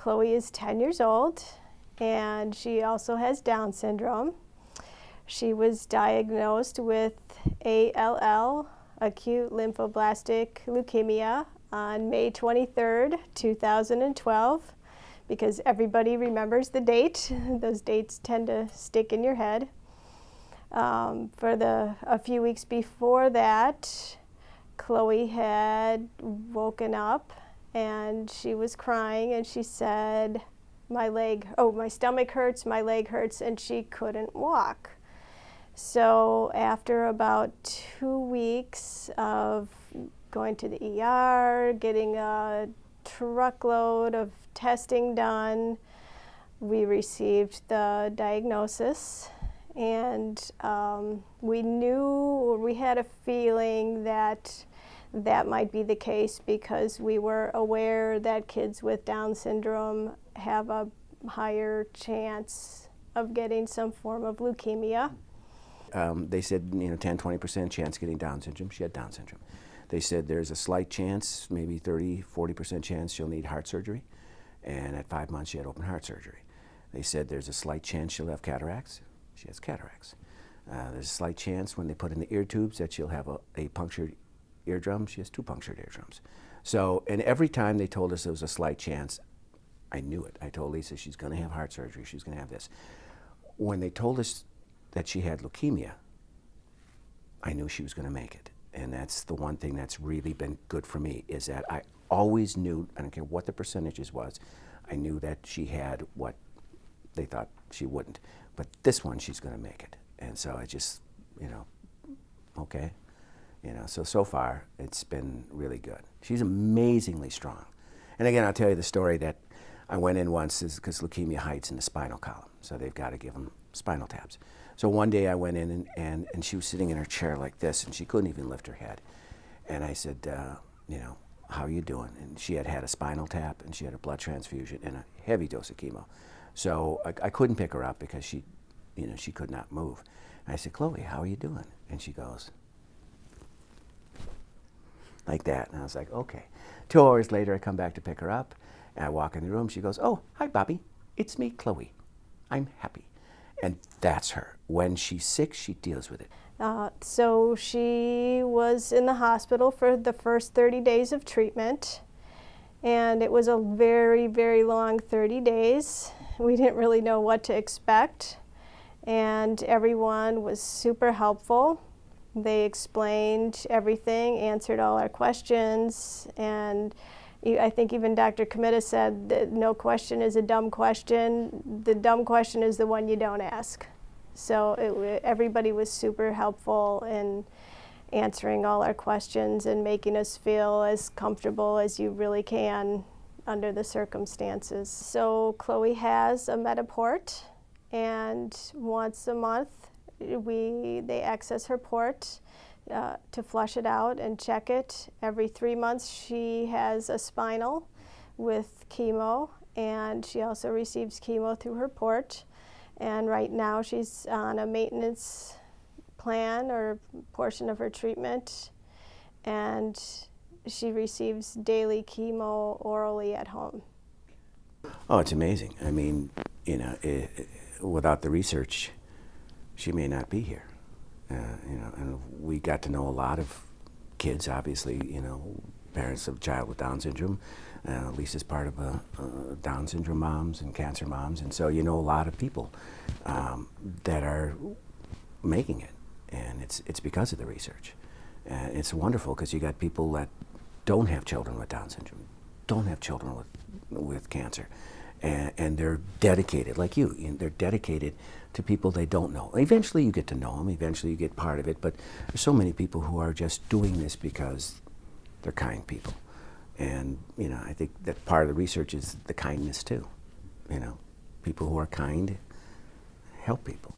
Chloe is 10 years old, and she also has Down syndrome. She was diagnosed with ALL, acute lymphoblastic leukemia, on May 23rd, 2012, because everybody remembers the date. Those dates tend to stick in your head. A few weeks before that, Chloe had woken up and she was crying, and she said, my stomach hurts, my leg hurts, and she couldn't walk. So after about 2 weeks of going to the ER, getting a truckload of testing done, we received the diagnosis, and we had a feeling that that might be the case because we were aware that kids with Down syndrome have a higher chance of getting some form of leukemia. They said, 10-20% chance getting Down syndrome. She had Down syndrome. They said there's a slight chance, maybe 30-40% chance she'll need heart surgery, and at 5 months she had open heart surgery. They said there's a slight chance she'll have cataracts. She has cataracts. There's a slight chance when they put in the ear tubes that she'll have a punctured eardrum. She has 2 punctured eardrums. So, and every time they told us there was a slight chance, I knew it. I told Lisa, she's going to have heart surgery, she's going to have this. When they told us that she had leukemia, I knew she was going to make it. And that's the one thing that's really been good for me, is that I always knew, I don't care what the percentages was, I knew that she had what they thought she wouldn't. But this one, she's going to make it. And so I just, okay. So far, it's been really good. She's amazingly strong. And again, I'll tell you the story that I went in once because leukemia hides in the spinal column. So they've got to give them spinal taps. So one day I went in and she was sitting in her chair like this, and she couldn't even lift her head. And I said, how are you doing? And she had had a spinal tap, and she had a blood transfusion and a heavy dose of chemo. So I couldn't pick her up because she could not move. And I said, Chloe, how are you doing? And she goes like that. And I was like, okay. 2 hours later, I come back to pick her up, and I walk in the room. She goes, oh, hi, Bobby. It's me, Chloe. I'm happy. And that's her. When she's sick, she deals with it. So she was in the hospital for the first 30 days of treatment, and it was a very, very long 30 days. We didn't really know what to expect, and everyone was super helpful. They explained everything, answered all our questions, and I think even Dr. Comita said that no question is a dumb question. The dumb question is the one you don't ask. So everybody was super helpful in answering all our questions and making us feel as comfortable as you really can under the circumstances. So Chloe has a Metaport, and once a month they access her port to flush it out and check it. Every 3 months she has a spinal with chemo, and she also receives chemo through her port. And right now she's on a maintenance plan or portion of her treatment, and she receives daily chemo orally at home. Oh, it's amazing. I mean, without the research, she may not be here. And we got to know a lot of kids, obviously, parents of a child with Down syndrome. Lisa's part of Down syndrome moms and cancer moms, and so a lot of people that are making it, and it's because of the research. It's wonderful because you got people that don't have children with Down syndrome, don't have children with cancer, and they're dedicated, like you. They're dedicated to people they don't know. Eventually you get to know them, eventually you get part of it, but there's so many people who are just doing this because they're kind people. And I think that part of the research is the kindness too. People who are kind help people.